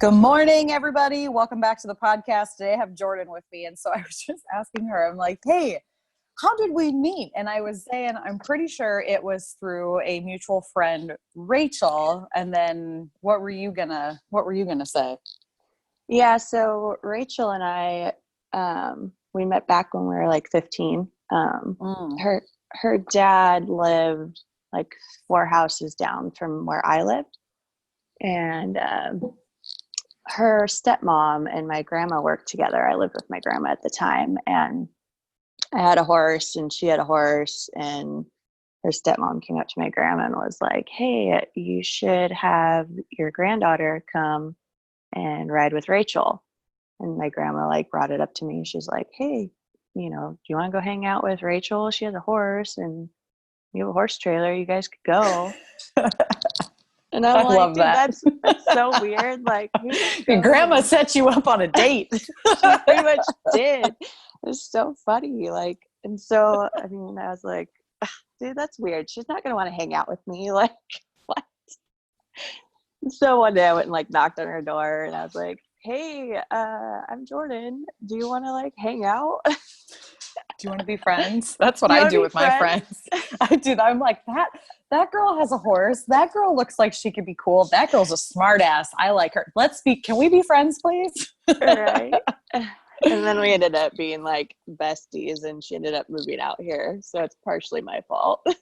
Good morning, everybody. Welcome back to the podcast. Today I have Jorden with me. And so I was just asking her, I'm like, hey, how did we meet? And I was saying, I'm pretty sure it was through a mutual friend, Rachel. And then what were you gonna say? Yeah, so Rachel and I, we met back when we were like 15. Her dad lived like 4 houses down from where I lived. And her stepmom and my grandma worked together. I lived with my grandma at the time, and I had a horse and she had a horse, and her stepmom came up to my grandma and was like, hey, you should have your granddaughter come and ride with Rachel. And my grandma like brought it up to me. She's like, hey, do you want to go hang out with Rachel? She has a horse and you have a horse trailer. You guys could go. And I'm I like, love dude, that. that's so weird. Like, Your grandma set you up on a date. she pretty much did. It was so funny. Like, and so, I was like, dude, that's weird. She's not going to want to hang out with me. Like, what? So one day I went and like knocked on her door and I was like, hey, I'm Jorden. Do you want to like hang out? Do you want to be friends? That's what I do with my friends. I'm like, that girl has a horse. That girl looks like she could be cool. That girl's a smart ass. I like her. Can we be friends, please? Right. And then we ended up being like besties, and she ended up moving out here. So it's partially my fault that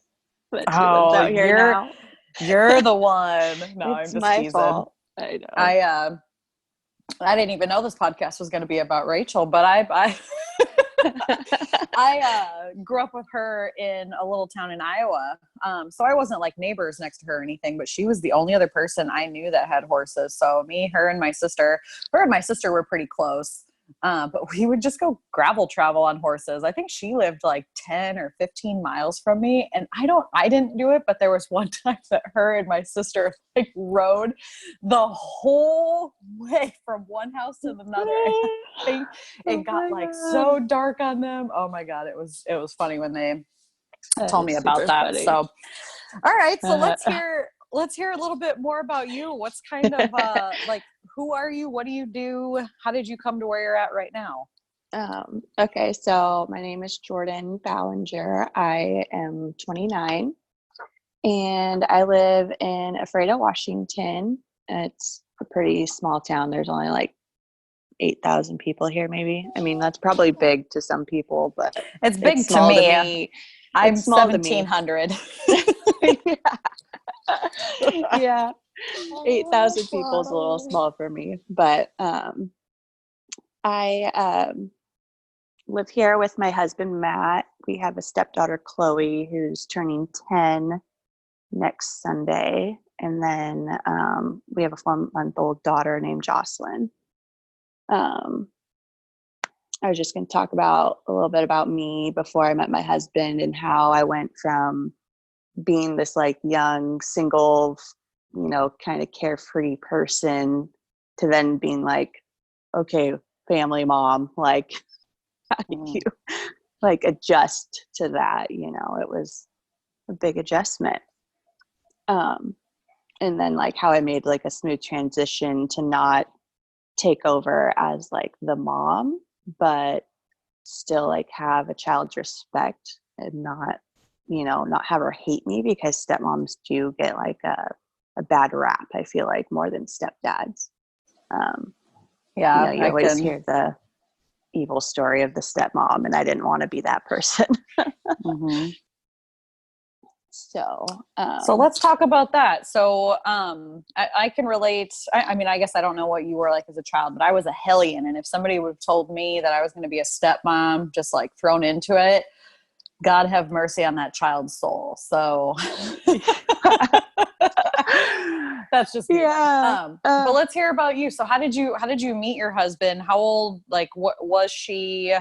she lives out here now. You're the one. No, I'm It's just my teasing. fault. I know. I didn't even know this podcast was going to be about Rachel, but I grew up with her in a little town in Iowa. So I wasn't like neighbors next to her or anything, but she was the only other person I knew that had horses. So her and my sister were pretty close. But we would just go gravel travel on horses. I think she lived like 10 or 15 miles from me. And I didn't do it, but there was one time that her and my sister like rode the whole way from one house to another. And I think it got like so dark on them. Oh my God. It was funny when they told me about that. Funny. So, all right. So let's hear a little bit more about you. What's kind of like, who are you? What do you do? How did you come to where you're at right now? Okay, so my name is Jorden Ballinger. I am 29 and I live in Ephrata, Washington. It's a pretty small town. There's only like 8,000 people here, maybe. I mean, that's probably big to some people, but it's big to me. I'm 1,700. Yeah. 8,000 people is a little small for me, but I live here with my husband, Matt. We have a stepdaughter, Chloe, who's turning 10 next Sunday. And then we have a 4-month-old daughter named Jocelyn. I was just going to talk about a little bit about me before I met my husband and how I went from being this like young, single, kind of carefree person to then being like, okay, family mom, like, how do you like adjust to that? It was a big adjustment. And then like how I made like a smooth transition to not take over as like the mom, but still like have a child's respect and not have her hate me, because stepmoms do get like a bad rap, I feel like, more than stepdads. You always hear the evil story of the stepmom, and I didn't want to be that person. Mm-hmm. So let's talk about that. So I can relate. I mean, I guess I don't know what you were like as a child, but I was a hellion. And if somebody would have told me that I was going to be a stepmom, just like thrown into it, God have mercy on that child's soul. So that's just me. Yeah. But let's hear about you. So how did you meet your husband? How old, like, what was she,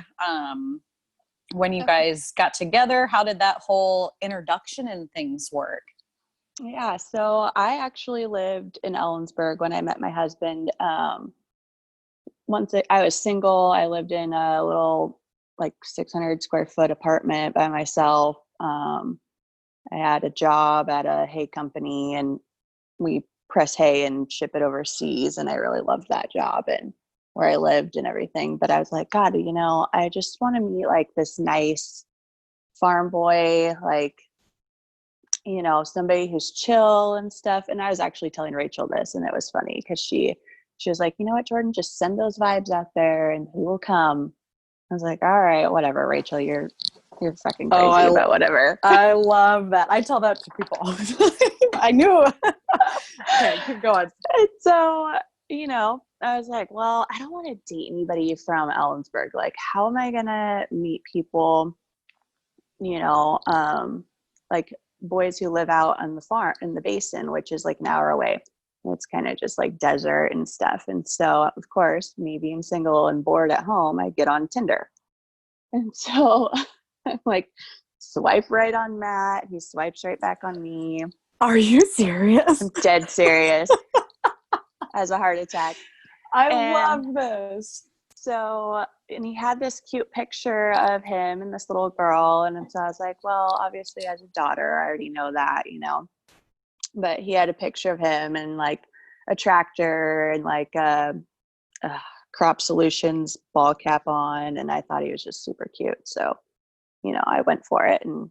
when you guys got together? How did that whole introduction and things work? Yeah. So I actually lived in Ellensburg when I met my husband. Once I was single, I lived in a little like 600 square foot apartment by myself. I had a job at a hay company, and we press hay and ship it overseas. And I really loved that job and where I lived and everything. But I was like, God, you know, I just want to meet like this nice farm boy, like, you know, somebody who's chill and stuff. And I was actually telling Rachel this, and it was funny because she was like, you know what, Jorden, just send those vibes out there and he will come. I was like, all right, whatever, Rachel, you're fucking crazy about whatever. I love that. I tell that to people all the time. I knew. Okay, keep going. And so, you know, I was like, well, I don't want to date anybody from Ellensburg. Like, how am I going to meet people, you know, like boys who live out on the farm in the basin, which is like an hour away. It's kind of just like desert and stuff. And so, of course, me being single and bored at home, I get on Tinder. And so I'm like, swipe right on Matt. He swipes right back on me. Are you serious? I'm dead serious. Has a heart attack. I love this. So, and he had this cute picture of him and this little girl. And so I was like, well, obviously as a daughter, I already know that, you know. But he had a picture of him and like a tractor and like a Crop Solutions ball cap on. And I thought he was just super cute. So, you know, I went for it. And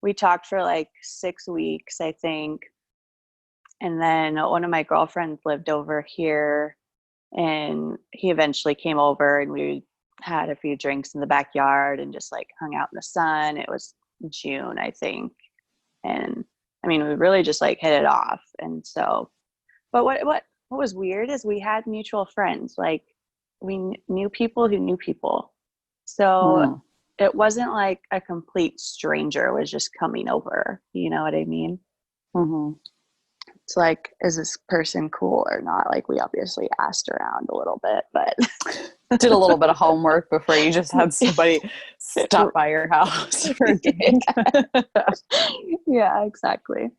we talked for like 6 weeks, I think. And then one of my girlfriends lived over here, and he eventually came over and we had a few drinks in the backyard and just like hung out in the sun. It was June, I think. And I mean, we really just like hit it off. And so, but what was weird is we had mutual friends. Like we knew people who knew people. So it wasn't like a complete stranger was just coming over. You know what I mean? Mm-hmm. It's like, is this person cool or not? Like we obviously asked around a little bit, but did a little bit of homework before you just had somebody stop by your house for a drink. Yeah, exactly.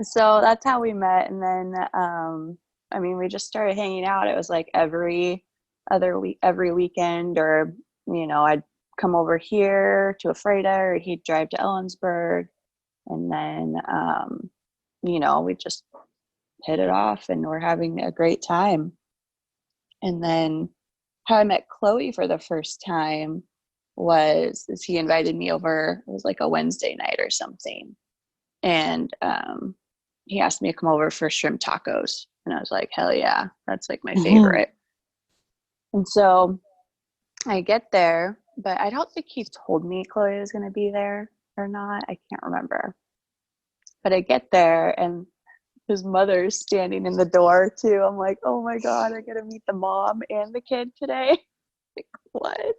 So that's how we met. And then, I mean, we just started hanging out. It was like every weekend, or, you know, I'd come over here to Ephrata, or he'd drive to Ellensburg. And then, you know, we just hit it off and we're having a great time. And then how I met Chloe for the first time was he invited me over. It was like a Wednesday night or something. And he asked me to come over for shrimp tacos. And I was like, hell yeah, that's like my favorite. And so I get there, but I don't think he told me Chloe was going to be there or not. I can't remember. But I get there and his mother's standing in the door too. I'm like, oh my God, I get to meet the mom and the kid today. Like, what?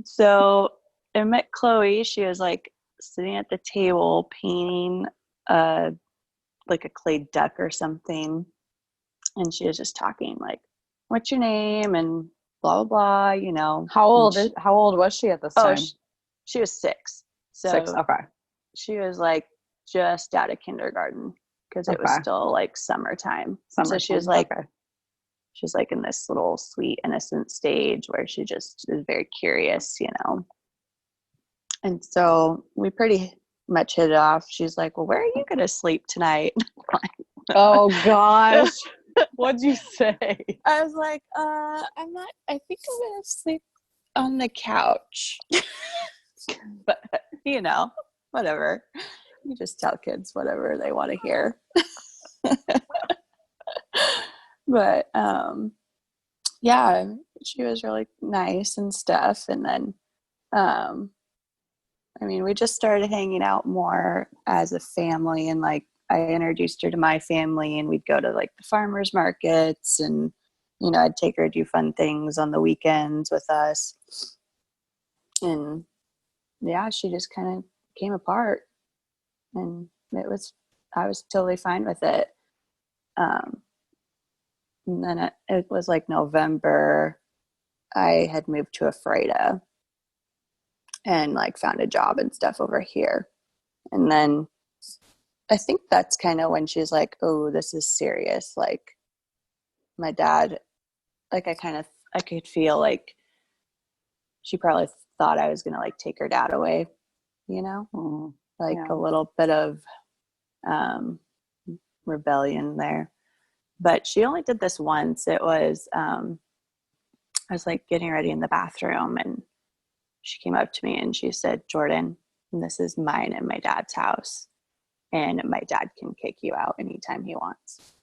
So I met Chloe. She was like sitting at the table painting like a clay duck or something. And she was just talking like, what's your name? And blah, blah, blah, you know. How old was she at this time? She was 6. So 6, okay. She was like just out of kindergarten because it was still like summertime. So she was like, she's like in this little sweet, innocent stage where she just is very curious, you know. And so we pretty much hit it off. She's like, well, where are you going to sleep tonight? Oh gosh. What'd you say? I was like, I think I'm going to sleep on the couch. But, you know, whatever. You just tell kids whatever they want to hear. But, yeah, she was really nice and stuff. And then, I mean, we just started hanging out more as a family, and like I introduced her to my family, and we'd go to like the farmers markets, and you know, I'd take her to do fun things on the weekends with us. And yeah, she just kind of came apart, and I was totally fine with it. And then it was like November, I had moved to Ephrata and like found a job and stuff over here. And then I think that's kind of when she's like, oh, this is serious. Like my dad, like I could feel like she probably thought I was going to like take her dad away, you know, like a little bit of rebellion there. But she only did this once. It was, I was like getting ready in the bathroom, and she came up to me and she said, Jorden, this is mine and my dad's house, and my dad can kick you out anytime he wants.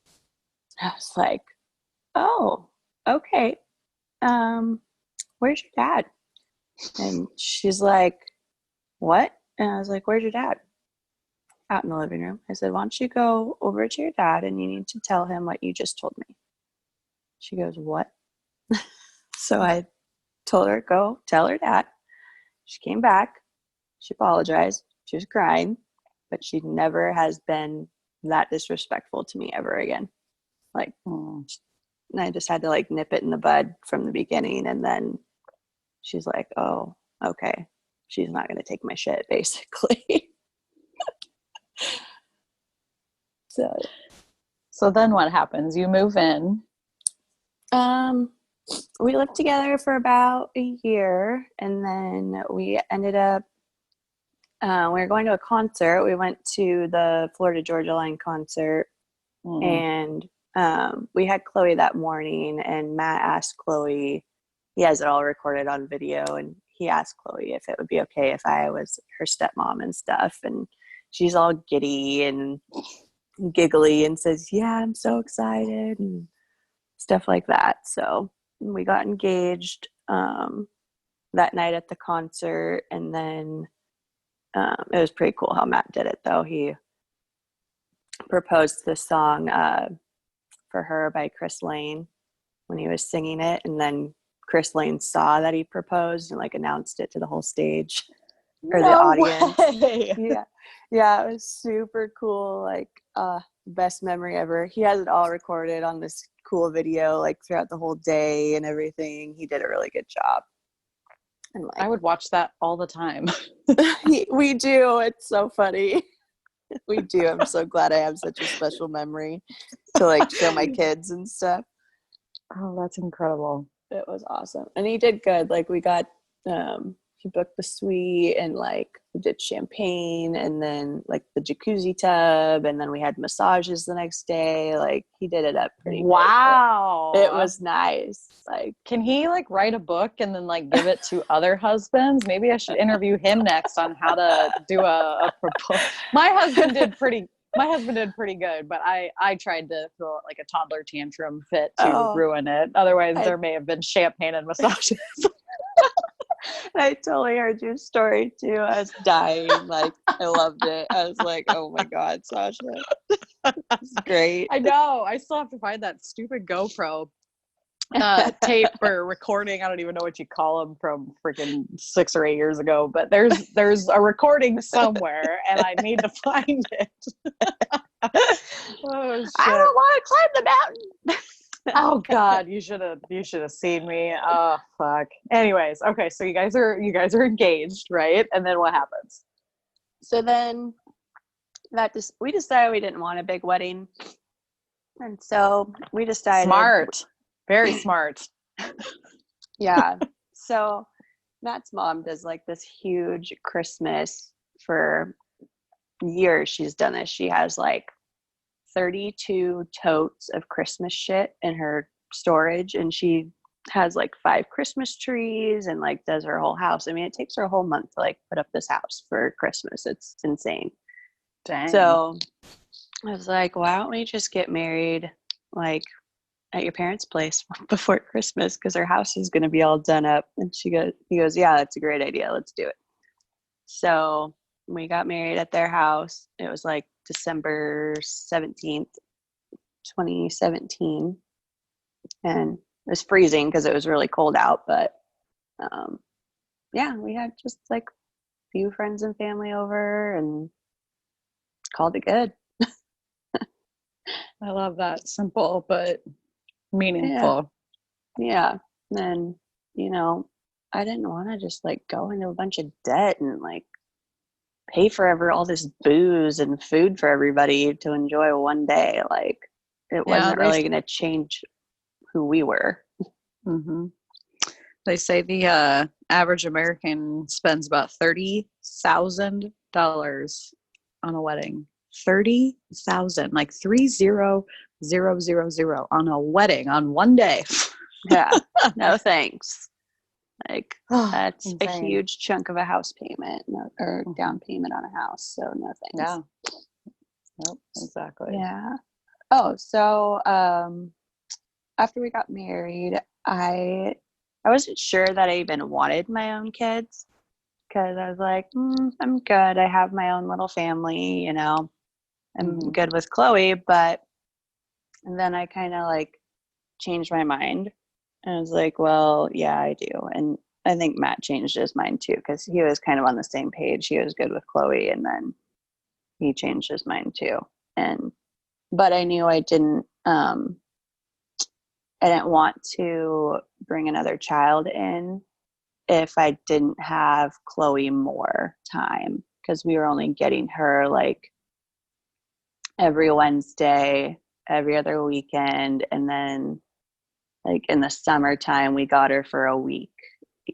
I was like, oh, okay. Where's your dad? And she's like, what? And I was like, where's your dad? Out in the living room. I said, why don't you go over to your dad and you need to tell him what you just told me. She goes, what? So I told her, go tell her dad. She came back. She apologized. She was crying, but she never has been that disrespectful to me ever again. Like, and I just had to like nip it in the bud from the beginning. And then she's like, oh, okay. She's not going to take my shit, basically. So then what happens? You move in. We lived together for about a year, and then we ended up, we were going to a concert. We went to the Florida Georgia Line concert, and we had Chloe that morning, and Matt asked Chloe, he has it all recorded on video, and he asked Chloe if it would be okay if I was her stepmom and stuff, and she's all giddy and giggly and says, yeah, I'm so excited and stuff like that. So we got engaged that night at the concert, and then it was pretty cool how Matt did it, though. He proposed this song for her by Chris Lane when he was singing it, and then Chris Lane saw that he proposed and like announced it to the whole stage or the audience. Way. Yeah, it was super cool. Like best memory ever. He has it all recorded on this cool video like throughout the whole day and everything. He did a really good job. And like, I would watch that all the time. we do. It's so funny. We do. I'm so glad I have such a special memory to like show my kids and stuff. Oh, that's incredible. It was awesome. And he did good. Like we got he booked the suite, and like we did champagne, and then like the jacuzzi tub, and then we had massages the next day. Like he did it up pretty wow good. It was nice. Like, can he like write a book and then like give it to other husbands? Maybe I should interview him next on how to do a proposal. My husband did pretty good, but I tried to throw like a toddler tantrum fit to ruin it. Otherwise there may have been champagne and massages. I totally heard your story too. I was dying. Like, I loved it. I was like, oh my God, Sasha. That's great. I know. I still have to find that stupid GoPro tape or recording. I don't even know what you call them from freaking 6 or 8 years ago, but there's a recording somewhere and I need to find it. Oh, shit. I don't want to climb the mountain. Oh God, you should have seen me. Oh fuck. Anyways, okay, so you guys are engaged, right? And then what happens? So then we decided we didn't want a big wedding. And so we decided smart. Very smart. Yeah. So Matt's mom does like this huge Christmas. For years she's done this. She has like 32 totes of Christmas shit in her storage, and she has like 5 Christmas trees and like does her whole house. I mean, it takes her a whole month to like put up this house for Christmas. It's insane. Dang. So I was like, why don't we just get married like at your parents' place before Christmas, because our house is going to be all done up. And he goes, yeah, that's a great idea. Let's do it. So we got married at their house. It was like December 17th, 2017. And it was freezing because it was really cold out. But yeah, we had just like a few friends and family over and called it good. I love that. Simple but meaningful. Yeah. And, I didn't want to just like go into a bunch of debt and like pay for all this booze and food for everybody to enjoy one day. Like it wasn't really going to change who we were. Mm-hmm. They say the average American spends about $30,000 on a wedding. $30,000, like 30,000 on a wedding on one day. Yeah. No, thanks. Like, Oh, that's a insane. huge chunk of a house payment or down payment on a house. So no thanks. Yeah. Yep, exactly. Yeah. Oh, so after we got married, I wasn't sure that I even wanted my own kids because I was like, I'm good. I have my own little family, you know. I'm good with Chloe, but and then I kind of like changed my mind. And I was like, well, yeah, I do. And I think Matt changed his mind too because he was kind of on the same page. He was good with Chloe, and then he changed his mind too. But I knew I didn't want to bring another child in if I didn't have Chloe more time because we were only getting her like every Wednesday, every other weekend, and then like in the summertime we got her for a week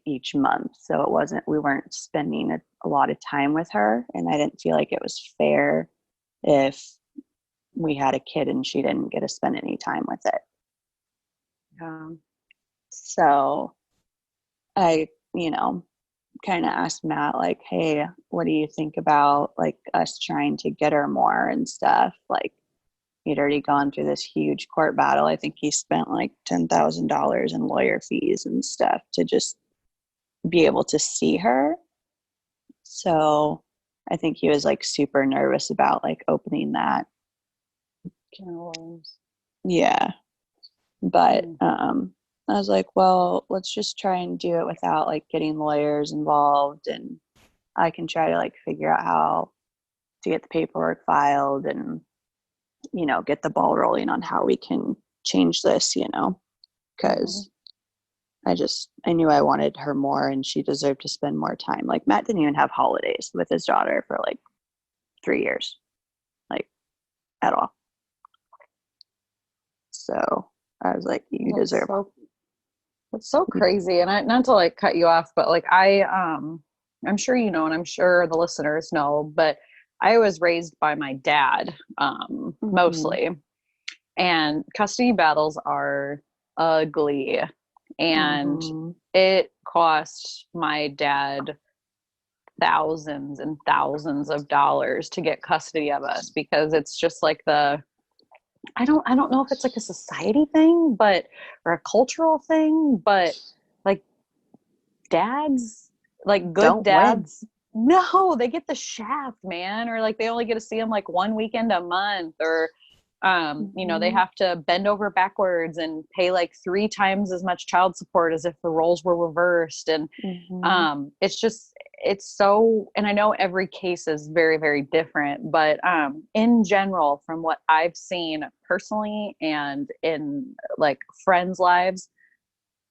each month. So we weren't spending a lot of time with her, and I didn't feel like it was fair if we had a kid and she didn't get to spend any time with it. So I, kind of asked Matt, like, hey, what do you think about like us trying to get her more and stuff? Like, he'd already gone through this huge court battle. I think he spent like $10,000 in lawyer fees and stuff to just be able to see her. So I think he was like super nervous about like opening that can of worms. Yeah. But I was like, well, let's just try and do it without like getting lawyers involved, and I can try to like figure out how to get the paperwork filed and get the ball rolling on how we can change this, because I knew I wanted her more and she deserved to spend more time. Like Matt didn't even have holidays with his daughter for like 3 years, like at all. So I was like, you deserve. It's so crazy. And not to like cut you off, but like I'm sure you know, and I'm sure the listeners know, but I was raised by my dad, mostly. And custody battles are ugly. And it cost my dad thousands and thousands of dollars to get custody of us, because it's just like I don't know if it's like a society thing, or a cultural thing, but like dads, like good Don't dads, no, they get the shaft, man. Or like they only get to see him like one weekend a month, or they have to bend over backwards and pay like 3 times as much child support as if the roles were reversed. And it's so, and I know every case is very, very different, but in general, from what I've seen personally and in like friends' lives,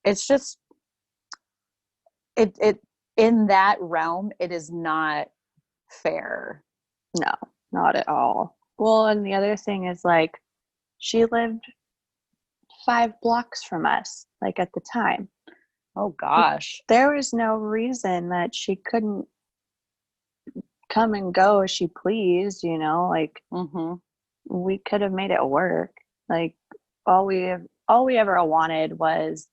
it's just it in that realm, it is not fair. No, not at all. Well, and the other thing is like she lived 5 blocks from us, like at the time. Oh gosh. There was no reason that she couldn't come and go as she pleased, like we could have made it work. Like all we ever wanted was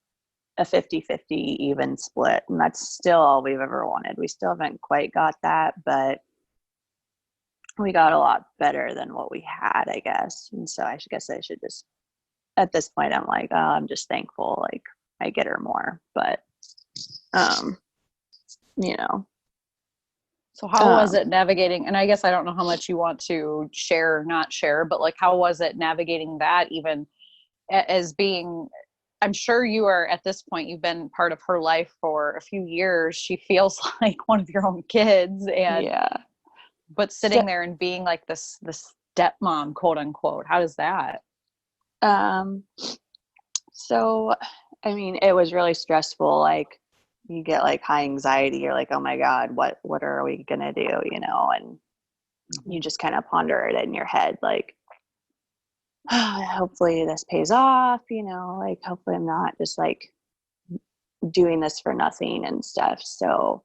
a 50-50 even split, and that's still all we've ever wanted. We still haven't quite got that, but we got a lot better than what we had, I guess. And so I guess I should just, at this point, I'm like, oh, I'm just thankful like I get her more. But so how was it navigating? And I guess I don't know how much you want to share or not share, but like how was it navigating that, even as being, I'm sure you are at this point, you've been part of her life for a few years. She feels like one of your own kids, and but sitting there and being like this stepmom, quote unquote, how does that? So, I mean, it was really stressful. Like you get like high anxiety. You're like, oh my God, what are we going to do? And you just kind of ponder it in your head. Like, oh, hopefully this pays off, like hopefully I'm not just like doing this for nothing and stuff. So,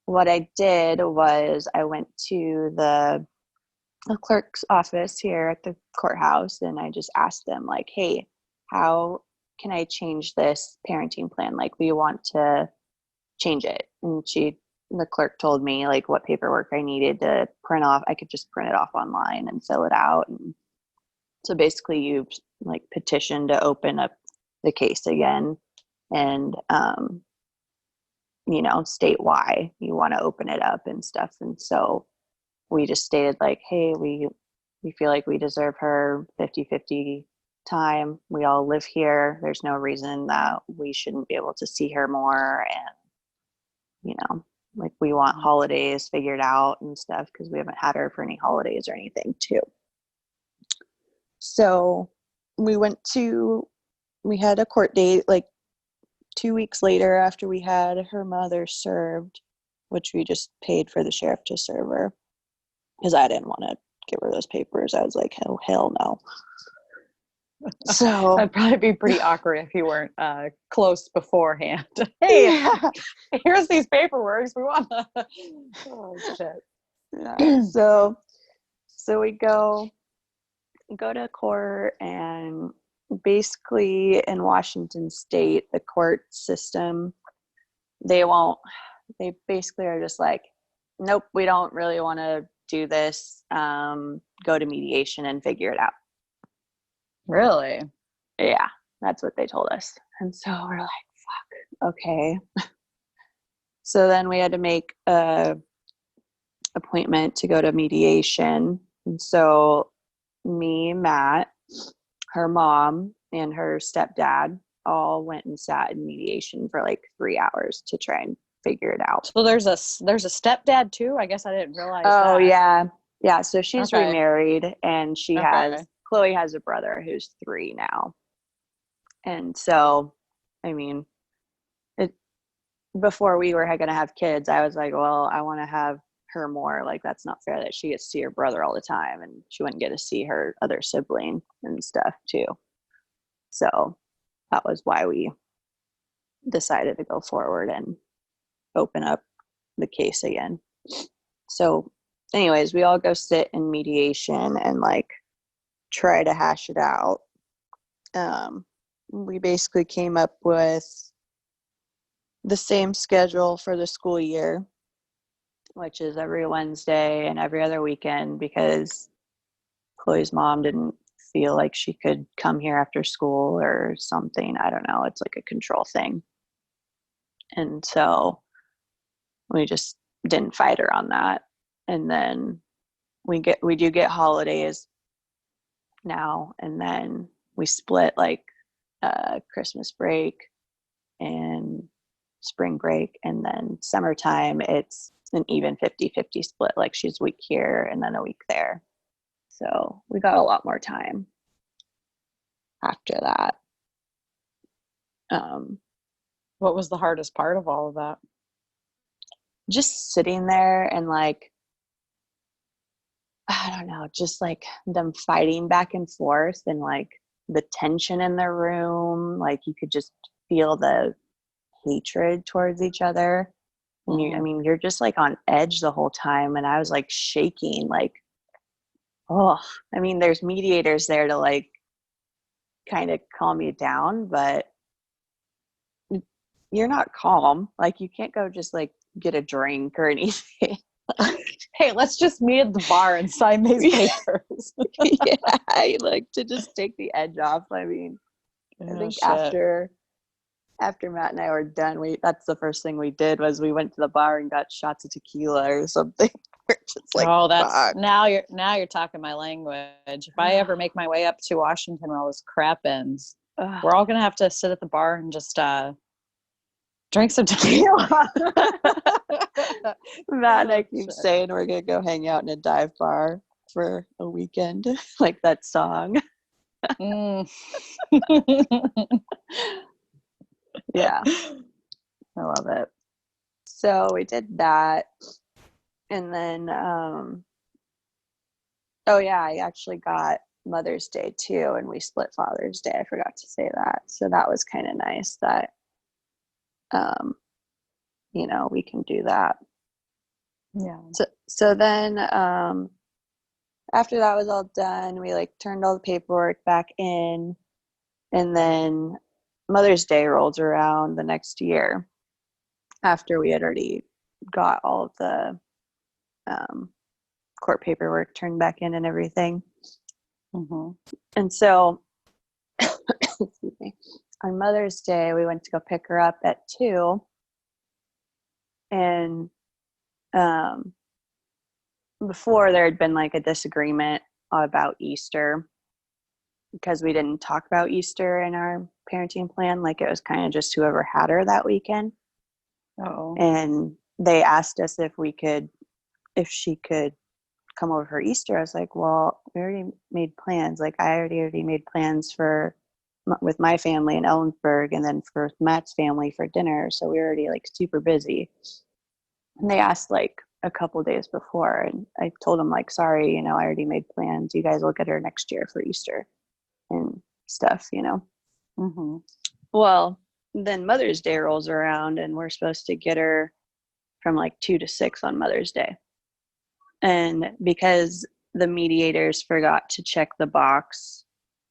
what I did was I went to the the clerk's office here at the courthouse, and I just asked them, like, hey, how can I change this parenting plan? Like, we want to change it. And the clerk told me like what paperwork I needed to print off. I could just print it off online and fill it out. And so basically you like petition to open up the case again and, state why you want to open it up and stuff. And so we just stated like, hey, we feel like we deserve her 50-50 time. We all live here. There's no reason that we shouldn't be able to see her more. And, like we want holidays figured out and stuff because we haven't had her for any holidays or anything too. So we had a court date like 2 weeks later after we had her mother served, which we just paid for the sheriff to serve her because I didn't want to give her those papers. I was like, oh, hell no. So that'd probably be pretty awkward if you weren't close beforehand. Hey, yeah. here's these paperwork. We want to. Oh shit. Yeah. So we go to court, and basically in Washington State, the court system, they basically are just like, nope, we don't really want to do this. Go to mediation and figure it out. Really? Yeah, that's what they told us. And so we're like, fuck, okay. So then we had to make a appointment to go to mediation. And so me, Matt, her mom, and her stepdad all went and sat in mediation for like 3 hours to try and figure it out. So there's a stepdad too? I guess I didn't realize Oh, that. yeah. Yeah, so she's Okay. remarried, and Chloe has a brother who's 3 now. And so, I mean, before we were going to have kids, I was like, well, I want to have her more. Like, that's not fair that she gets to see her brother all the time, and she wouldn't get to see her other sibling and stuff too. So that was why we decided to go forward and open up the case again. So anyways, we all go sit in mediation and like try to hash it out. We basically came up with the same schedule for the school year, which is every Wednesday and every other weekend, because Chloe's mom didn't feel like she could come here after school or something. I don't know. It's like a control thing. And so we just didn't fight her on that. And then we do get holidays now, and then we split like Christmas break and spring break, and then summertime it's an even 50-50 split. Like she's a week here and then a week there. So we got a lot more time after that. What was the hardest part of all of that? Just sitting there and like, I don't know, just like them fighting back and forth, and like the tension in the room. Like you could just feel the hatred towards each other. And you're just like on edge the whole time. And I was like shaking, like, oh, there's mediators there to like kind of calm you down, but you're not calm. Like you can't go just like get a drink or anything. Hey, let's just meet at the bar and sign these papers. Yeah, I like to just take the edge off. I think after Matt and I were done, that's the first thing we did was we went to the bar and got shots of tequila or something. Just like, fuck. Now you're talking my language. If I ever make my way up to Washington where all this crap ends, we're all gonna have to sit at the bar and just drink some tequila. Matt and I keep saying we're gonna go hang out in a dive bar for a weekend, like that song. Yeah, I love it. So we did that, and then I actually got Mother's Day too, and we split Father's Day. I forgot to say that, so that was kind of nice that we can do that. Yeah. So then after that was all done, we like turned all the paperwork back in, and then Mother's Day rolls around the next year after we had already got all of the court paperwork turned back in and everything. Mm-hmm. And so excuse me, on Mother's Day we went to go pick her up at 2, and before there had been like a disagreement about Easter because we didn't talk about Easter in our parenting plan. Like, it was kind of just whoever had her that weekend. Oh. And they asked us if she could come over for Easter. I was like, well, we already made plans. Like, I already made plans with my family in Ellensburg, and then for Matt's family for dinner. So we were already like super busy. And they asked like a couple days before, and I told them like, sorry, I already made plans. You guys will get her next year for Easter and stuff, Mm-hmm. Well, then Mother's Day rolls around, and we're supposed to get her from like 2 to 6 on Mother's Day. And because the mediators forgot to check the box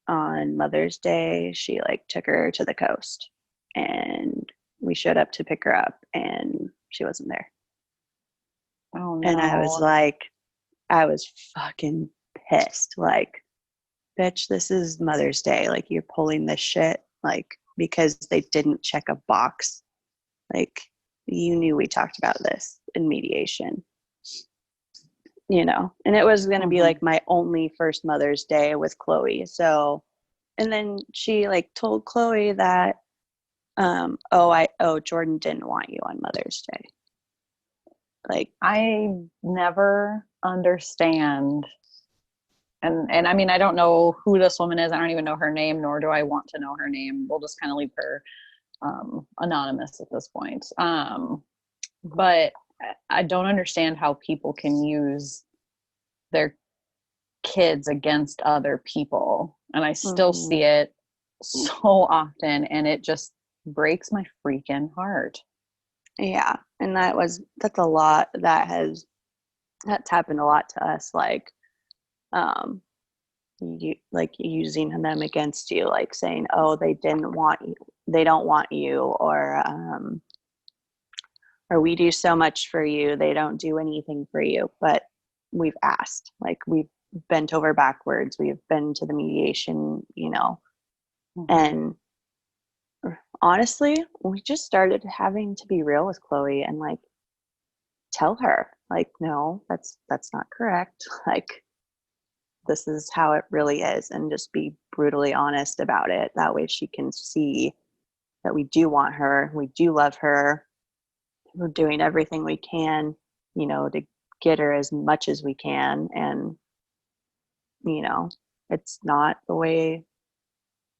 on Mother's Day, she like took her to the coast, and we showed up to pick her up, and she wasn't there. Oh no. And I was fucking pissed. Like, bitch, this is Mother's Day. Like, you're pulling this shit, like, because they didn't check a box. Like, you knew we talked about this in mediation, and it was going to be like my only first Mother's Day with Chloe. So, and then she like told Chloe that, Jorden didn't want you on Mother's Day. Like, I never understand. And I mean, I don't know who this woman is. I don't even know her name, nor do I want to know her name. We'll just kind of leave her anonymous at this point. But I don't understand how people can use their kids against other people. And I still see it so often, and it just breaks my freaking heart. yeah. And that's a lot that's happened a lot to us. Like, like using them against you, like saying, oh, they don't want you, or we do so much for you, they don't do anything for you. But we've asked, like, we've bent over backwards, we've been to the mediation, and honestly, we just started having to be real with Chloe and like tell her, like, no, that's not correct. Like, this is how it really is, and just be brutally honest about it. That way she can see that we do want her, we do love her, we're doing everything we can, to get her as much as we can. And, it's not the way,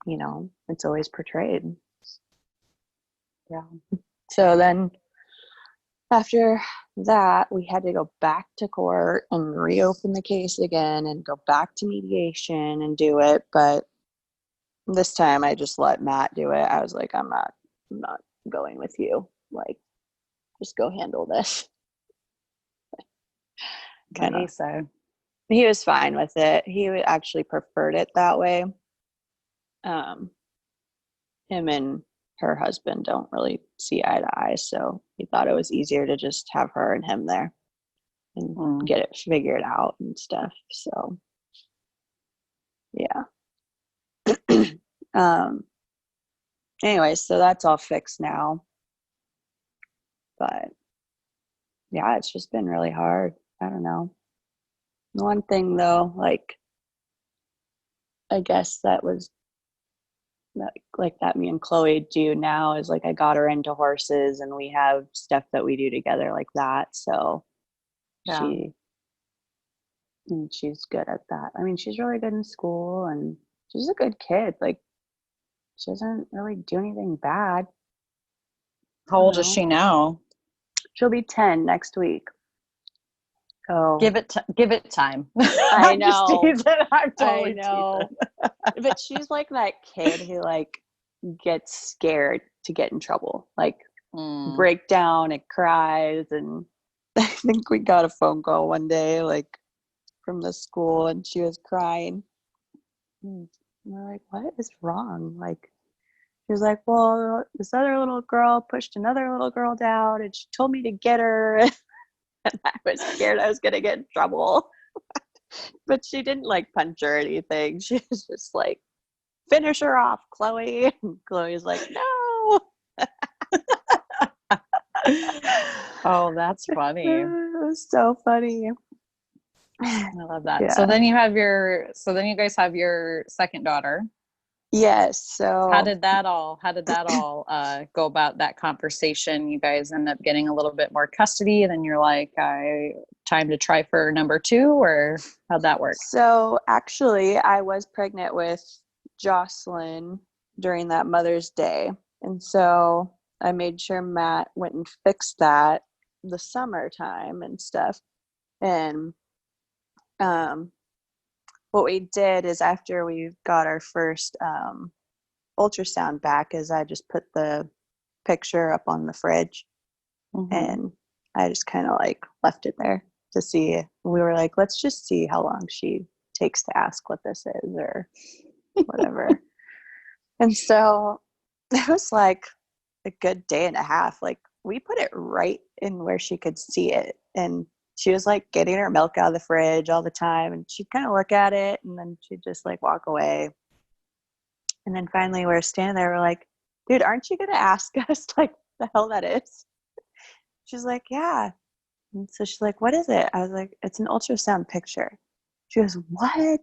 it's always portrayed. Yeah. So then after that, we had to go back to court and reopen the case again and go back to mediation and do it. But this time I just let Matt do it. I was like, I'm not going with you. Like, just go handle this. What he said. He was fine with it. He actually preferred it that way. Him and her husband don't really see eye to eye, so he thought it was easier to just have her and him there and get it figured out and stuff. So, yeah. Anyway, so that's all fixed now. But yeah, it's just been really hard. I don't know. The one thing though, like, I guess that me and Chloe do now is like, I got her into horses, and we have stuff that we do together like that. So Yeah. she's good at that. I mean, she's really good in school, and she's a good kid. Like, she doesn't really do anything bad. How old is she now? She'll be 10 next week. So give it time. I know. I'm totally I know. But she's like that kid who like gets scared to get in trouble, like break down and cries. And I think we got a phone call one day, like from the school and she was crying. And we're like, what is wrong? Like, she was like, well, this other little girl pushed another little girl down and she told me to get her. And I was scared I was going to get in trouble. But she didn't like punch her or anything. She was just like, finish her off, Chloe. And Chloe's like, no. Oh, that's funny. It was so funny. I love that. Yeah. So then you guys have your second daughter. Yes. So How did that all go about that conversation? You guys end up getting a little bit more custody, and then you're like, time to try for number 2, or how'd that work? So actually, I was pregnant with Jocelyn during that Mother's Day. And so I made sure Matt went and fixed that the summertime and stuff. And what we did is after we got our first ultrasound back is I just put the picture up on the fridge and I just kind of like left it there to see. We were like, let's just see how long she takes to ask what this is or whatever. And so it was like a good day and a half. Like we put it right in where she could see it. And she was like getting her milk out of the fridge all the time. And she'd kind of look at it and then she'd just like walk away. And then finally we're standing there. We're like, dude, aren't you going to ask us like the hell that is? She's like, yeah. And so she's like, what is it? I was like, it's an ultrasound picture. She goes, what?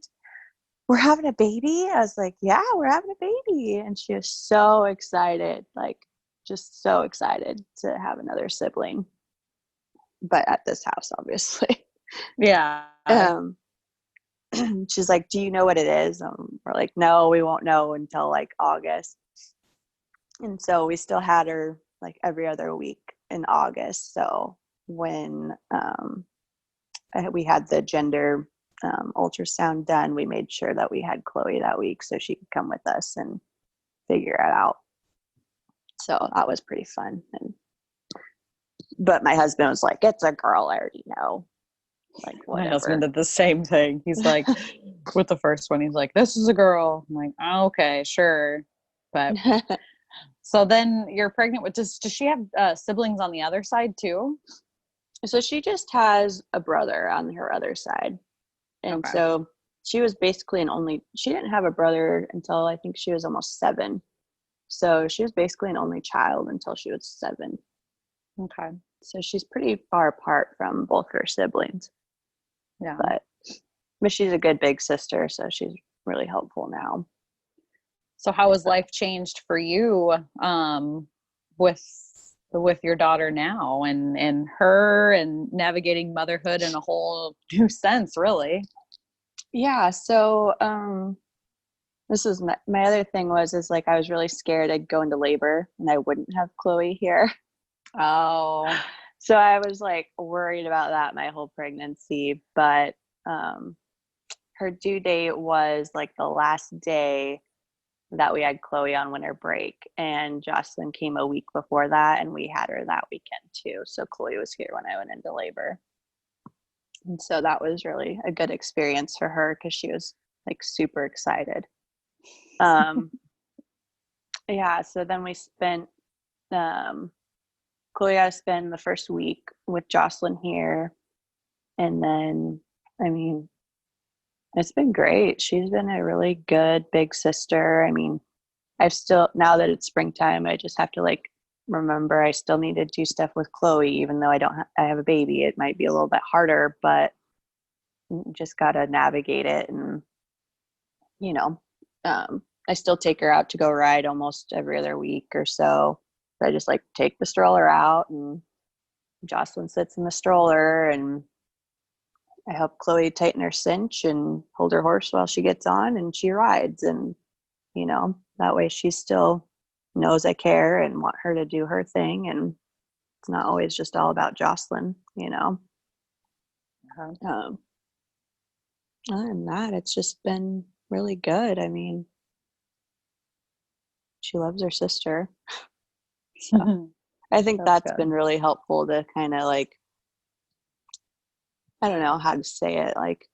We're having a baby? I was like, yeah, we're having a baby. And she was so excited, like just so excited to have another sibling. But at this house, obviously. Yeah. She's like, do you know what it is? We're like, no, we won't know until like August. And so we still had her like every other week in August. So when we had the gender ultrasound done, we made sure that we had Chloe that week so she could come with us and figure it out. So that was pretty fun. But my husband was like, it's a girl, I already know. Like, whatever. My husband did the same thing. He's like, with the first one, he's like, this is a girl. I'm like, oh, okay, sure. But so then you're pregnant with, does she have siblings on the other side too? So she just has a brother on her other side. And Okay. so she was basically she didn't have a brother until I think she was almost 7. So she was basically an only child until she was 7. Okay. So she's pretty far apart from both her siblings. Yeah. But she's a good big sister, so she's really helpful now. So how has life changed for you with your daughter now and her and navigating motherhood in a whole new sense, really? Yeah, so this is my other thing is like I was really scared I'd go into labor and I wouldn't have Chloe here. Oh. So I was like worried about that my whole pregnancy, but her due date was like the last day that we had Chloe on winter break, and Jocelyn came a week before that, and we had her that weekend too. So Chloe was here when I went into labor. And so that was really a good experience for her because she was like super excited. Yeah, so then we spent Chloe got to spend the first week with Jocelyn here. And then, I mean, it's been great. She's been a really good big sister. I mean, now that it's springtime, I just have to like remember I still need to do stuff with Chloe, even though I have a baby. It might be a little bit harder, but just got to navigate it. And, you know, I still take her out to go ride almost every other week or so. I just like take the stroller out and Jocelyn sits in the stroller and I help Chloe tighten her cinch and hold her horse while she gets on and she rides. And, you know, that way she still knows I care and want her to do her thing. And it's not always just all about Jocelyn, you know. Other than that, it's just been really good. I mean, she loves her sister. So I think that's been really helpful to kind of like, I don't know how to say it. Like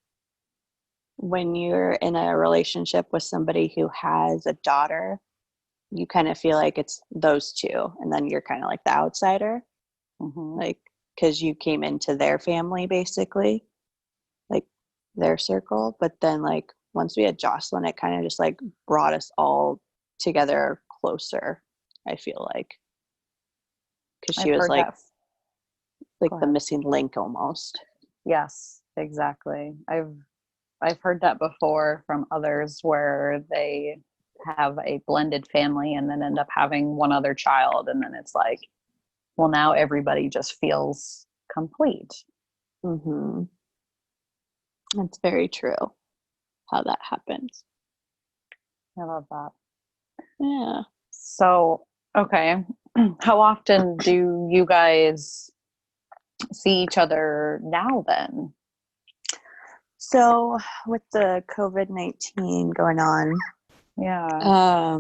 when you're in a relationship with somebody who has a daughter, you kind of feel like it's those two, and then you're kind of like the outsider, like, because you came into their family basically, like their circle. But then like once we had Jocelyn, it kind of just like brought us all together closer, I feel like, because she I've was heard like that. Go the ahead. missing link almost. Yes, exactly. I've heard that before from others where they have a blended family and then end up having one other child, and then it's like, well, now everybody just feels complete. Mm-hmm. That's very true how that happens. I love that. Yeah. So, okay. How often do you guys see each other now then? So with the COVID-19 going on, Yeah.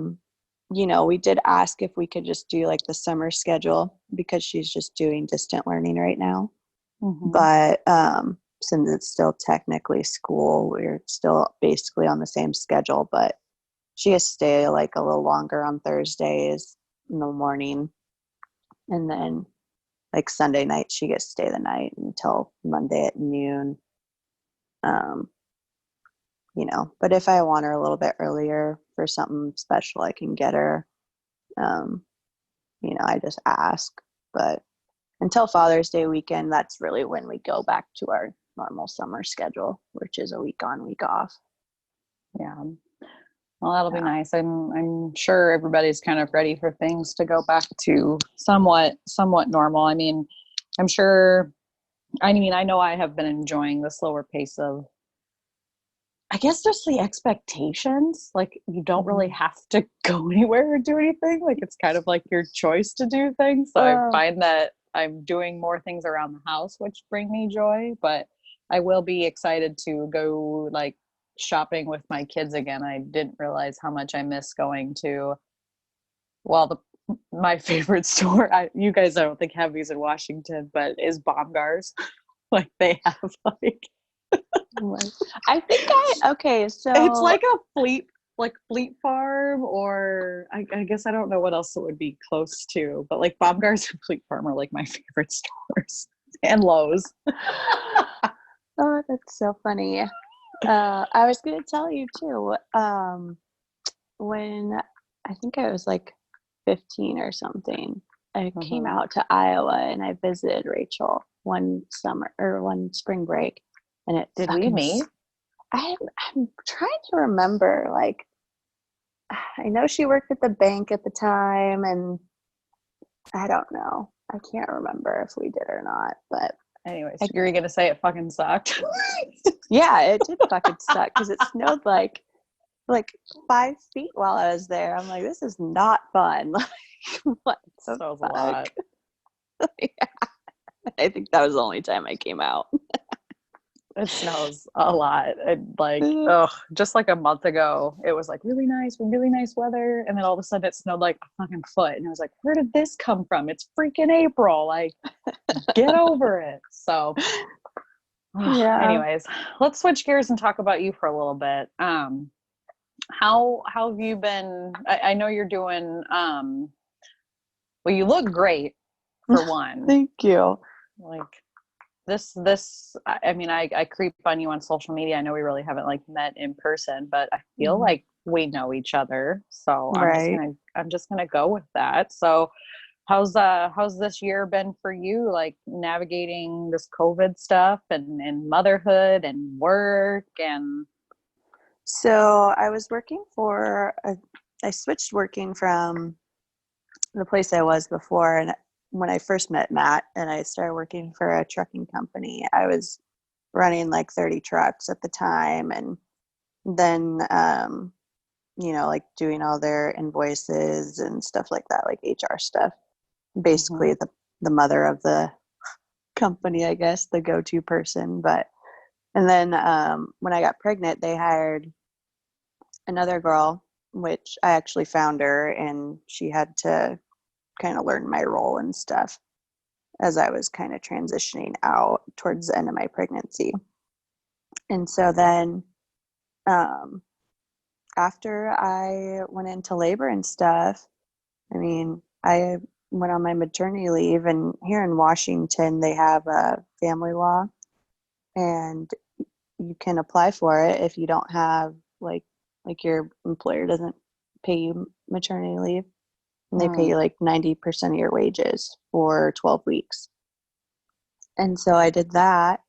we did ask if we could just do like the summer schedule because she's just doing distant learning right now. But since it's still technically school, we're still basically on the same schedule, but she has to stay like a little longer on Thursdays in the morning. And then like Sunday night, she gets to stay the night until Monday at noon. But if I want her a little bit earlier for something special, I can get her. I just ask. But until Father's Day weekend, that's really when we go back to our normal summer schedule, which is a week on, week off. Yeah. Well, that'll be nice. I'm sure everybody's kind of ready for things to go back to somewhat normal. I mean, I know I have been enjoying the slower pace of, I guess, just the expectations. Like, you don't really have to go anywhere or do anything. Like, it's kind of like your choice to do things. So I find that I'm doing more things around the house, which bring me joy. But I will be excited to go like shopping with my kids again. I didn't realize how much I miss going to, my favorite store. You guys, I don't think have these in Washington, but is Baumgart's. Like, they have like I think okay, so it's like a Fleet Farm, or I guess I don't know what else it would be close to, but like Baumgart's and Fleet Farm are like my favorite stores, and Lowe's. Oh, that's so funny. I was going to tell you too, when I think I was like 15 or something, I came out to Iowa and I visited Rachel one spring break, and Did we meet? I'm trying to remember, like, I know she worked at the bank at the time, and I don't know. I can't remember if we did or not, but anyways, you're gonna say it fucking sucked. Yeah, it did fucking suck because it snowed like 5 feet while I was there. I'm like, this is not fun. Like, what the Snows a fuck? lot. Yeah. I think that was the only time I came out. It snows a lot. And like, just like a month ago, it was like really nice weather. And then all of a sudden it snowed like a fucking foot. And I was like, where did this come from? It's freaking April. Like, get over it. So anyways, let's switch gears and talk about you for a little bit. How have you been? I know you're doing, well, you look great for one. Thank you. Like, I mean, I creep on you on social media. I know we really haven't like met in person, but I feel like we know each other. So I'm just gonna go with that. So how's this year been for you, like navigating this COVID stuff and motherhood and work? And So I was working I switched working from the place I was before, and when I first met Matt and I started working for a trucking company, I was running like 30 trucks at the time, and then like doing all their invoices and stuff like that, like HR stuff. Basically the mother of the company, I guess, the go-to person. And then when I got pregnant, they hired another girl, which I actually found her, and she had to kind of learn my role and stuff as I was kind of transitioning out towards the end of my pregnancy. And so then um, after I went into labor and stuff, I mean, I went on my maternity leave, and here in Washington, they have a family law, and you can apply for it if you don't have like your employer doesn't pay you maternity leave, and they pay you like 90% of your wages for 12 weeks. And so I did that,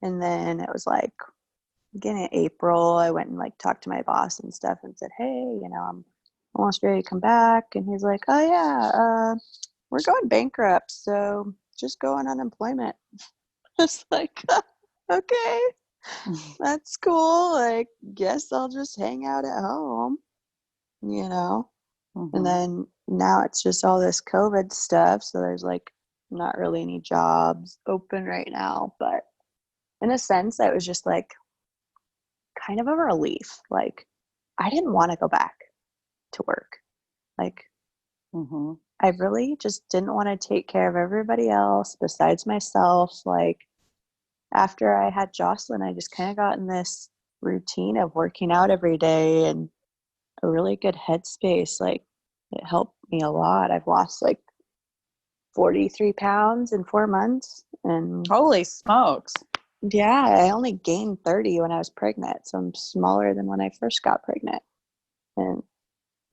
and then it was like beginning of April, I went and like talked to my boss and stuff and said, hey, I'm almost ready to come back. And he's like, oh yeah, we're going bankrupt, so just go on unemployment. It's like, okay, that's cool. Like, guess I'll just hang out at home, And then now it's just all this COVID stuff. So there's like not really any jobs open right now. But in a sense, that was just like kind of a relief. Like, I didn't want to go back to work. Like, I really just didn't want to take care of everybody else besides myself. Like, after I had Jocelyn, I just kind of got in this routine of working out every day and a really good headspace. Like, it helped me a lot. I've lost like 43 pounds in 4 months. And holy smokes. Yeah, I only gained 30 when I was pregnant. So I'm smaller than when I first got pregnant. And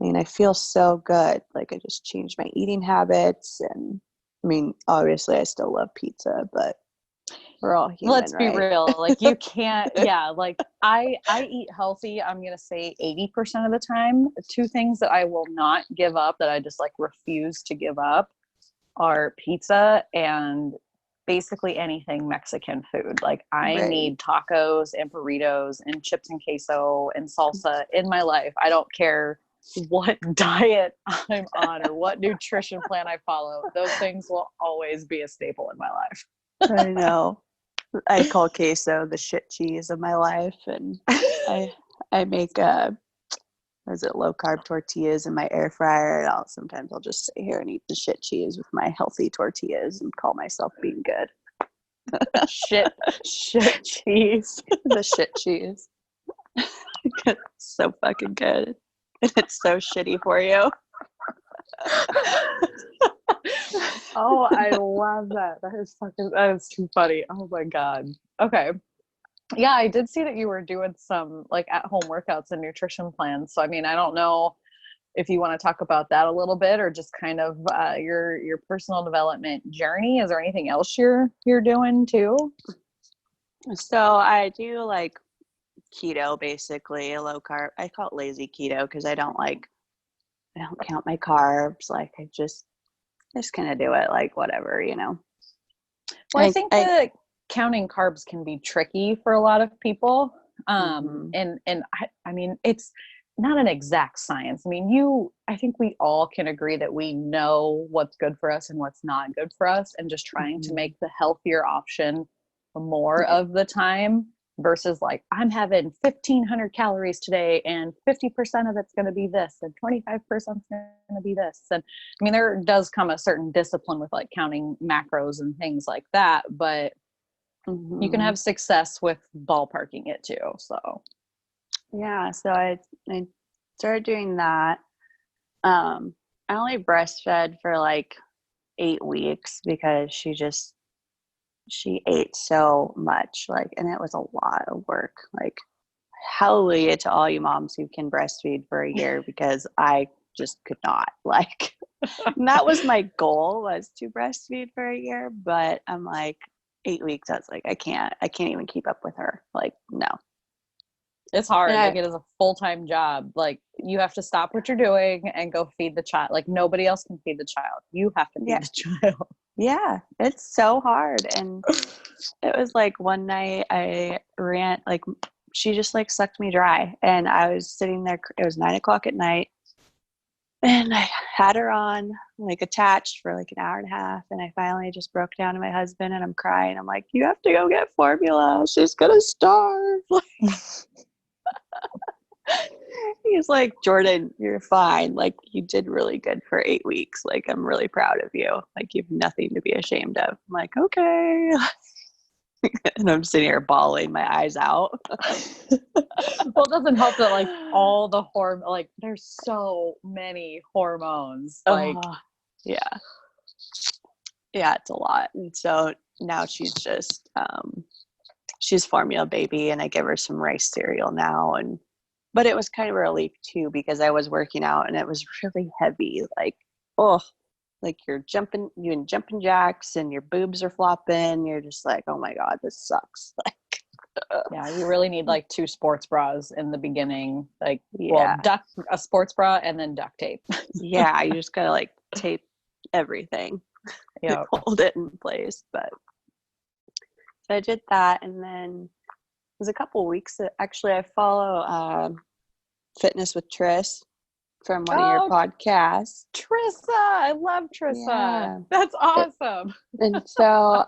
I mean, I feel so good. Like, I just changed my eating habits. And I mean, obviously I still love pizza, but we're all human, let's be right? real. Like, you can't, yeah, like I eat healthy, I'm going to say 80% of the time. Two things that I will not give up, that I just like refuse to give up, are pizza and basically anything Mexican food. Like, I need tacos and burritos and chips and queso and salsa in my life. I don't care what diet I'm on or what nutrition plan I follow. Those things will always be a staple in my life. I know. I call queso the shit cheese of my life, and I make low carb tortillas in my air fryer. And sometimes I'll just sit here and eat the shit cheese with my healthy tortillas and call myself being good. shit cheese. The shit cheese. It's so fucking good. And it's so shitty for you. Oh, I love that. That is too funny. Oh my God. Okay. Yeah, I did see that you were doing some like at home workouts and nutrition plans. So, I mean, I don't know if you want to talk about that a little bit, or just kind of your personal development journey. Is there anything else you're doing too? So I do like keto, basically a low carb. I call it lazy keto because I don't count my carbs. Like, I just kind of do it like whatever, Well, I think that counting carbs can be tricky for a lot of people. And I mean, it's not an exact science. I mean, I think we all can agree that we know what's good for us and what's not good for us, and just trying to make the healthier option more of the time, versus like, I'm having 1,500 calories today and 50% of it's going to be this and 25% is going to be this. And I mean, there does come a certain discipline with like counting macros and things like that, but you can have success with ballparking it too. So yeah, so I started doing that. I only breastfed for like 8 weeks because she ate so much, like, and it was a lot of work. Like, hallelujah to all you moms who can breastfeed for a year, because I just could not. Like, and that was my goal, was to breastfeed for a year, but I'm like, 8 weeks, I was like, I can't even keep up with her. Like, no. It's hard. Like, it is a full-time job. Like, you have to stop what you're doing and go feed the child. Like, nobody else can feed the child. You have to feed the child. Yeah, it's so hard. And it was like one night I ran, like, she just like sucked me dry, and I was sitting there. It was 9:00 at night, and I had her on, like, attached for like an hour and a half, and I finally just broke down to my husband, and I'm crying. I'm like, you have to go get formula. She's gonna starve. He's like, Jorden, you're fine. Like, you did really good for 8 weeks. Like, I'm really proud of you. Like, you have nothing to be ashamed of. I'm like, okay. And I'm sitting here bawling my eyes out. Well, it doesn't help that like all the like there's so many hormones. Like, Oh, yeah. Yeah, it's a lot. And so now she's just she's formula baby, and I give her some rice cereal now. And but it was kind of a relief too, because I was working out and it was really heavy. Like, oh, like you're in jumping jacks and your boobs are flopping. You're just like, oh my God, this sucks. Like, yeah, you really need like 2 sports bras in the beginning. Like, well, yeah. a sports bra and then duct tape. Yeah, you just gotta like tape everything. Yeah. Hold it in place. But so I did that, and then it was a couple weeks that actually I follow Fitness with Triss from one of your Oh, podcasts. Trissa. I love Trissa. Yeah. That's awesome. And so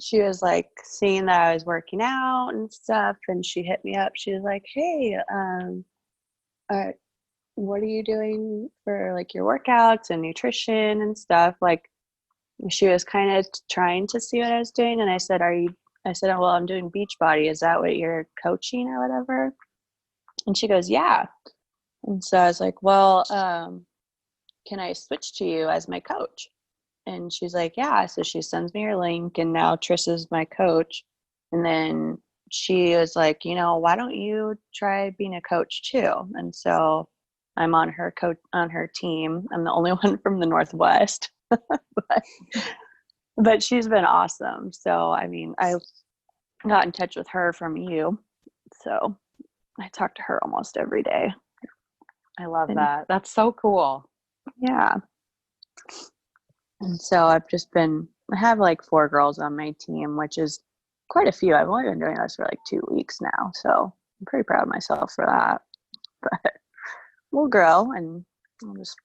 she was like seeing that I was working out and stuff, and she hit me up. She was like, hey, what are you doing for like your workouts and nutrition and stuff? Like, she was kind of trying to see what I was doing. And I said, I said, oh, well, I'm doing Beachbody. Is that what you're coaching or whatever? And she goes, yeah. And so I was like, well, can I switch to you as my coach? And she's like, yeah. So she sends me her link, and now Triss is my coach. And then she was like, why don't you try being a coach too? And so I'm on her team. I'm the only one from the Northwest, but she's been awesome. So, I mean, I got in touch with her from you. So I talk to her almost every day. I love that. That's so cool. Yeah. And so I have like 4 girls on my team, which is quite a few. I've only been doing this for like 2 weeks now. So I'm pretty proud of myself for that. But we'll grow, and I'll just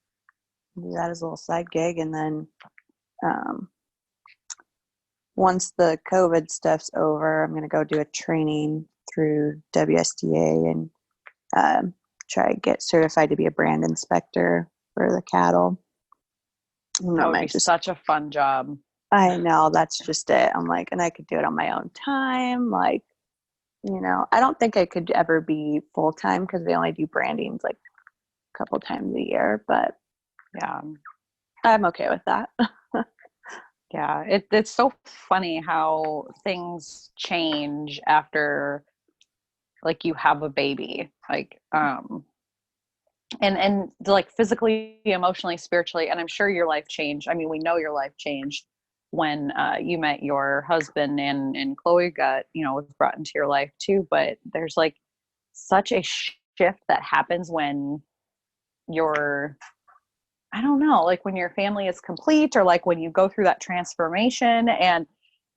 do that as a little side gig. And then once the COVID stuff's over, I'm going to go do a training through WSDA and try to get certified to be a brand inspector for the cattle. That would be such a fun job. I know, that's just it. I'm like, and I could do it on my own time. Like, I don't think I could ever be full-time because they only do brandings like a couple times a year, but yeah, I'm okay with that. Yeah, it's so funny how things change after like you have a baby, like and like physically, emotionally, spiritually. And I'm sure your life changed. I mean, we know your life changed when you met your husband, and Chloe was brought into your life too. But there's like such a shift that happens when you're, I don't know, like when your family is complete, or like when you go through that transformation and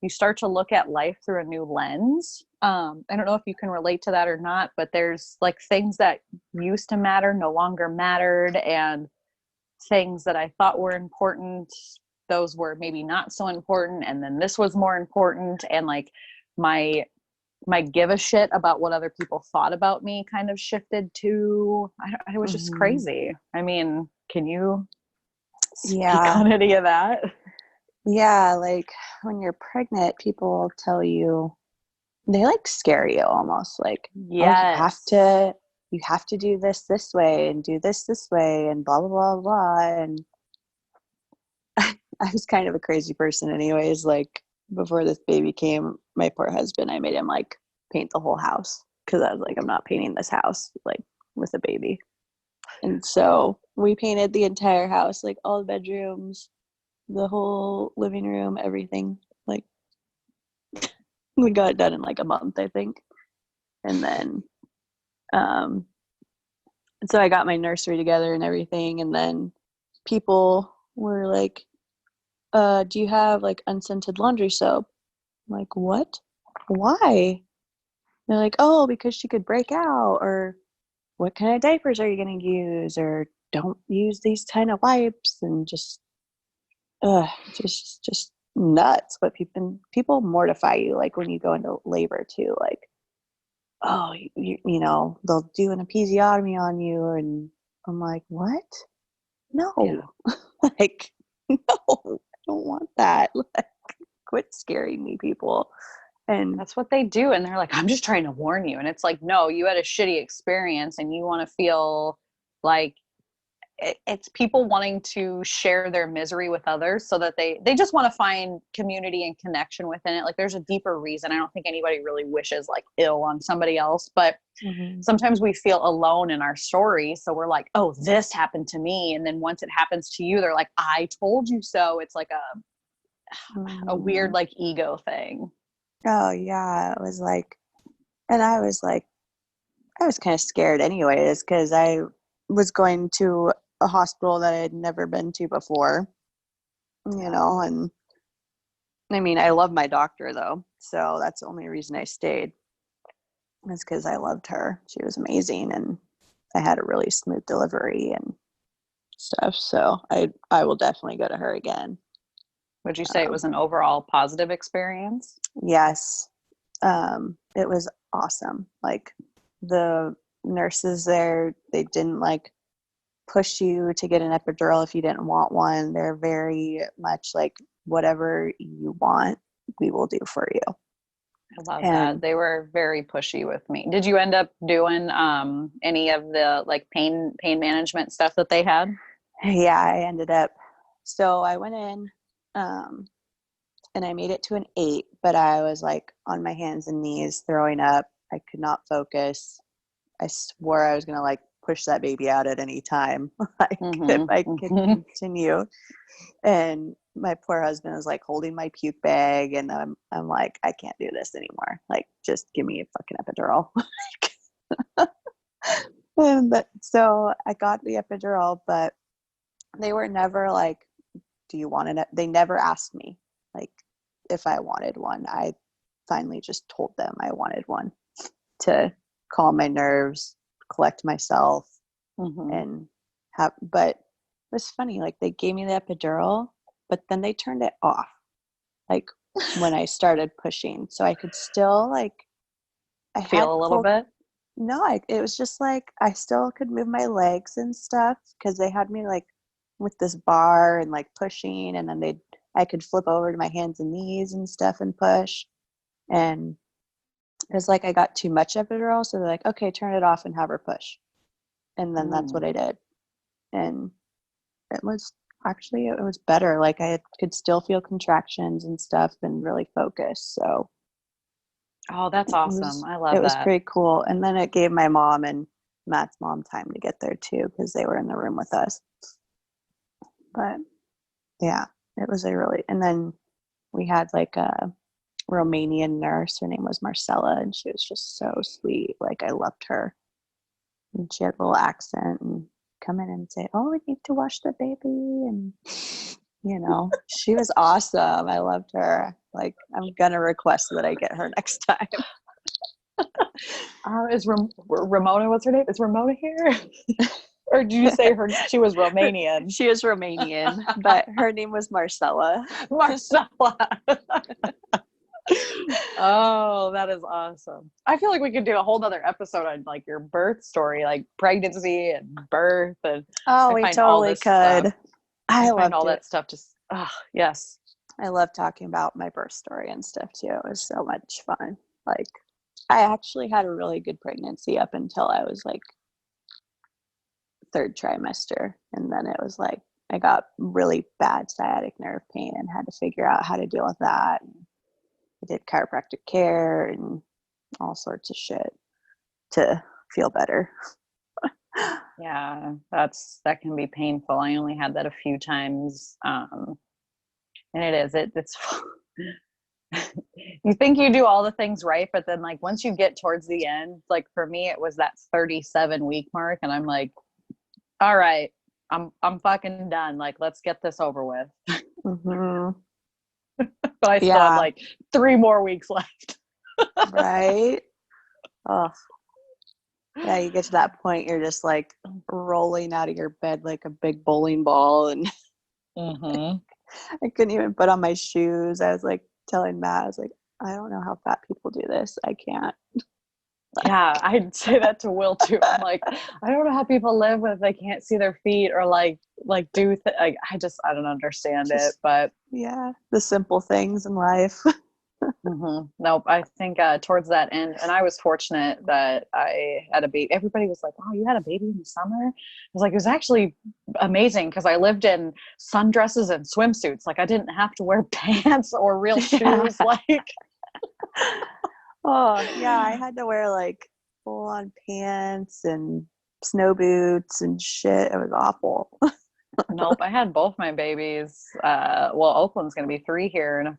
you start to look at life through a new lens. I don't know if you can relate to that or not, but there's like things that used to matter no longer mattered, and things that I thought were important, those were maybe not so important. And then this was more important. And like my give a shit about what other people thought about me kind of shifted to, it was just crazy. I mean, can you speak on any of that? Yeah, like when you're pregnant, people tell you, they like scare you almost, like, yes, oh, you have to do this way and do this way and blah blah blah blah. And I was kind of a crazy person anyways. Like, before this baby came, my poor husband, I made him like paint the whole house, because I was like, I'm not painting this house like with a baby. And so we painted the entire house, like all the bedrooms, the whole living room, everything. Like, we got it done in like a month, I think. And then so I got my nursery together and everything, and then people were like, do you have like unscented laundry soap? I'm like, what? Why? They're like, oh, because she could break out, or what kind of diapers are you going to use, or don't use these kind of wipes, and just nuts. What people mortify you, like when you go into labor too, like, oh, they'll do an episiotomy on you, and I'm like, what? No. Yeah. Like, no, I don't want that. quit scaring me, people. And that's what they do. And they're like, I'm just trying to warn you. And it's like, no, you had a shitty experience and you want to feel like it's people wanting to share their misery with others so that they just want to find community and connection within it. Like there's a deeper reason. I don't think anybody really wishes like ill on somebody else, but sometimes we feel alone in our story. So we're like, oh, this happened to me. And then once it happens to you, they're like, I told you so. It's like a weird like ego thing. Oh yeah, it was like, and I was kind of scared anyways, because I was going to a hospital that I had never been to before, you know, and I mean, I love my doctor though, so that's the only reason I stayed, is because I loved her. She was amazing, and I had a really smooth delivery and stuff, so I will definitely go to her again. Would you say it was an overall positive experience? Yes. It was awesome. Like the nurses there, they didn't like push you to get an epidural if you didn't want one. They're very much like, whatever you want, we will do for you. I love that. They were very pushy with me. Did you end up doing any of the like pain management stuff that they had? Yeah, I ended up, so I went in and I made it to an 8, but I was like on my hands and knees throwing up. I could not focus. I swore I was going to like push that baby out at any time, like if I could continue. And my poor husband was like holding my puke bag, and I'm like, I can't do this anymore. Like, just give me a fucking epidural. So I got the epidural, but they were never like, do you want it? They never asked me like if I wanted one. I finally just told them I wanted one to calm my nerves, collect myself, and have, but it was funny, like they gave me the epidural, but then they turned it off like when I started pushing, so I could still like I feel a little bit. No, it was just like I still could move my legs and stuff, because they had me like with this bar and like pushing, and then I could flip over to my hands and knees and stuff and push. And it was like I got too much epidural, so they're like, okay, turn it off and have her push. And then that's what I did. And it was better. Like I could still feel contractions and stuff and really focus. So oh, that's awesome. I love that. It was pretty cool. And then it gave my mom and Matt's mom time to get there too, because they were in the room with us. But yeah, it was and then we had like a Romanian nurse. Her name was Marcella, and she was just so sweet. Like I loved her. And she had a little accent and come in and say, oh, we need to wash the baby. And, you know, she was awesome. I loved her. Like, I'm going to request that I get her next time. Is Ramona, what's her name? Is Ramona here? Or did you say she was Romanian? She is Romanian, but her name was Marcella. Marcella. Oh, that is awesome. I feel like we could do a whole nother episode on like your birth story, like pregnancy and birth. And oh, we totally could. I love all that stuff. Just, yes. I love talking about my birth story and stuff too. It was so much fun. Like, I actually had a really good pregnancy up until I was like 3rd trimester. And then it was like, I got really bad sciatic nerve pain and had to figure out how to deal with that. I did chiropractic care and all sorts of shit to feel better. Yeah, that can be painful. I only had that a few times. And it's you think you do all the things right, but then like once you get towards the end, like for me, it was that 37-week mark, and I'm like, all right, I'm fucking done. Like, let's get this over with. But I still have like 3 more weeks left. Right? Oh, yeah. You get to that point, you're just like rolling out of your bed like a big bowling ball, and I couldn't even put on my shoes. I was like telling Matt, I was like, I don't know how fat people do this. I can't. Yeah, I'd say that to Will too. I'm like, I don't know how people live if they can't see their feet or like I don't understand it. Just, But yeah, the simple things in life. nope, I think towards that end, and I was fortunate that I had a baby. Everybody was like, "Oh, you had a baby in the summer?" I was like, "It was actually amazing because I lived in sundresses and swimsuits. Like I didn't have to wear pants or real Yeah. shoes. Like Oh, yeah, I had to wear like full on pants and snow boots and shit. It was awful. Nope, I had both my babies. Well, Oakland's going to be 3 here in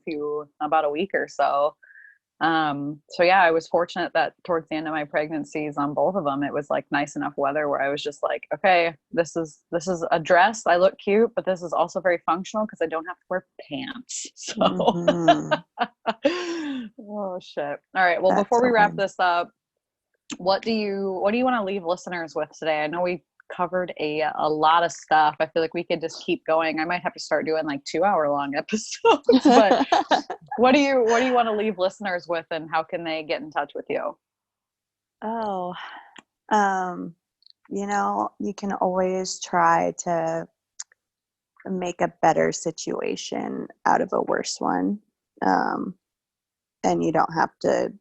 about a week or so. So yeah, I was fortunate that towards the end of my pregnancies on both of them, it was like nice enough weather where I was just like, okay, this is a dress. I look cute, but this is also very functional because I don't have to wear pants. So, Hmm. oh shit. All right. Well, That's before we so wrap fun. this up, what do you want to leave listeners with today? I know we covered a lot of stuff. I feel like we could just keep going. I might have to start doing like 2 hour long episodes, but what do you want to leave listeners with, and how can they get in touch with you? Oh, um, you can always try to make a better situation out of a worse one. Um, and you don't have to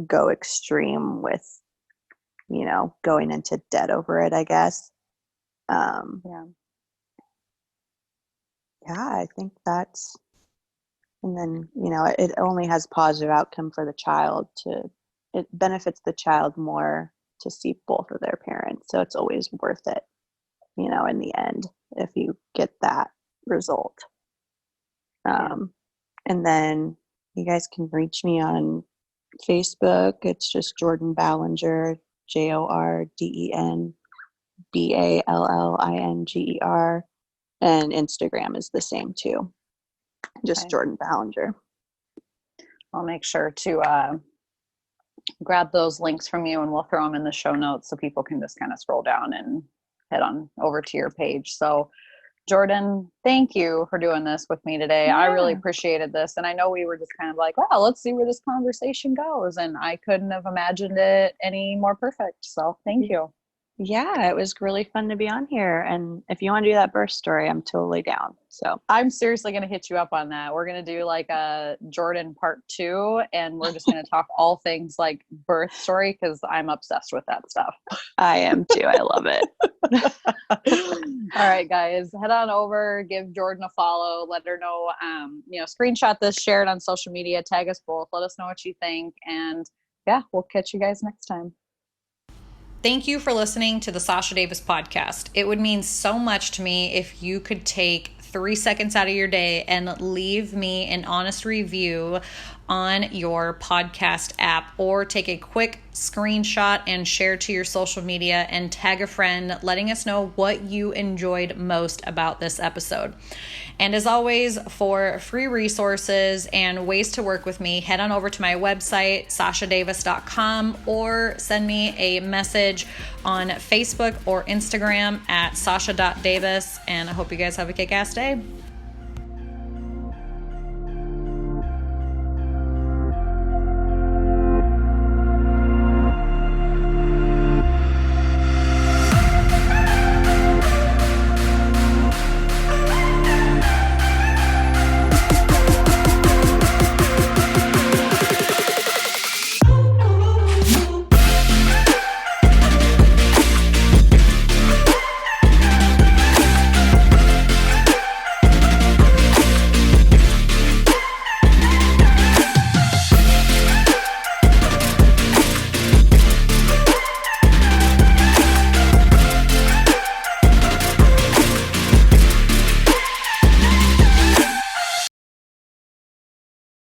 go extreme with, going into debt over it, I guess. Um, Yeah. yeah, I think and then, it only has positive outcome for the child it benefits the child more to see both of their parents. So it's always worth it, in the end, if you get that result. Yeah. Um, and then you guys can reach me on Facebook. It's just Jorden Ballinger, JordenBallinger. And Instagram is the same too. Just Okay. Jorden Ballinger. I'll make sure to grab those links from you, and we'll throw them in the show notes so people can just kind of scroll down and head on over to your page. So, Jorden, thank you for doing this with me today. I really Yeah. appreciated this. And I know we were just kind of like, wow, let's see where this conversation goes. And I couldn't have imagined it any more perfect. So thank you. Yeah, it was really fun to be on here. And if you want to do that birth story, I'm totally down. So, I'm seriously going to hit you up on that. We're going to do like a Jorden part 2, and we're just going to talk all things like birth story because I'm obsessed with that stuff. I am too. I love it. All right, guys, head on over, give Jorden a follow, let her know, screenshot this, share it on social media, tag us both, let us know what you think. And yeah, we'll catch you guys next time. Thank you for listening to the Sasha Davis podcast. It would mean so much to me if you could take 3 seconds out of your day and leave me an honest review on your podcast app, or take a quick screenshot and share to your social media and tag a friend, letting us know what you enjoyed most about this episode. And as always, for free resources and ways to work with me, head on over to my website, sashadavis.com, or send me a message on Facebook or Instagram at sasha.davis. And I hope you guys have a kick-ass day.